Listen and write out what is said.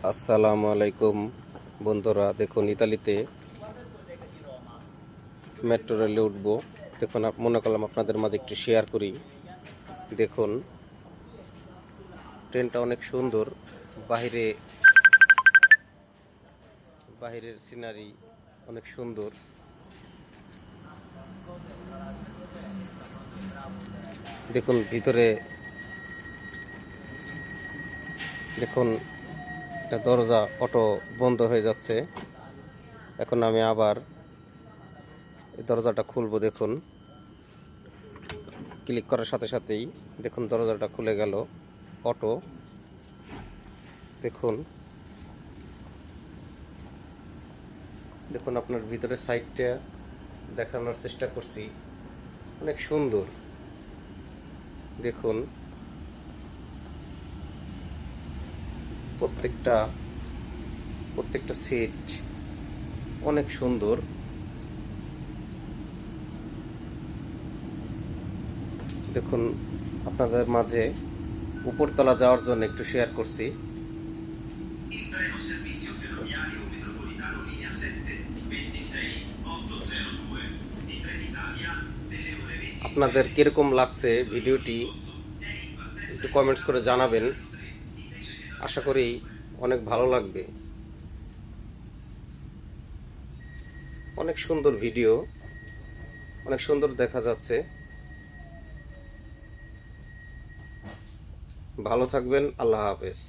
আসসালামু আলাইকুম বন্ধুরা, দেখুন ইতালিতে মেট্রো রেলে উঠবো। দেখুন মনে করলাম আপনাদের মাঝে একটু শেয়ার করি। দেখুন ট্রেনটা অনেক সুন্দর, বাহিরের সিনারি অনেক সুন্দর। দেখুন ভিতরে দেখুন একটা দরজা অটো বন্ধ হয়ে যাচ্ছে। এখন আমি আবার এই দরজাটা খুলবো। দেখুন ক্লিক করার সাথে সাথেই দেখুন দরজাটা খুলে গেল অটো। দেখুন দেখুন আপনার ভিতরের সাইডটা দেখানোর চেষ্টা করছি, অনেক সুন্দর। দেখুন প্রত্যেকটা সিট অনেক সুন্দর। দেখুন আপনাদের মাঝে উপরতলা যাওয়ার জন্য একটু শেয়ার করছি। আপনাদের কিরকম লাগছে ভিডিওটি একটু কমেন্টস করে জানাবেন। আশা করি অনেক ভালো লাগবে। অনেক সুন্দর ভিডিও, অনেক সুন্দর দেখা যাচ্ছে। ভালো থাকবেন, আল্লাহ হাফেজ।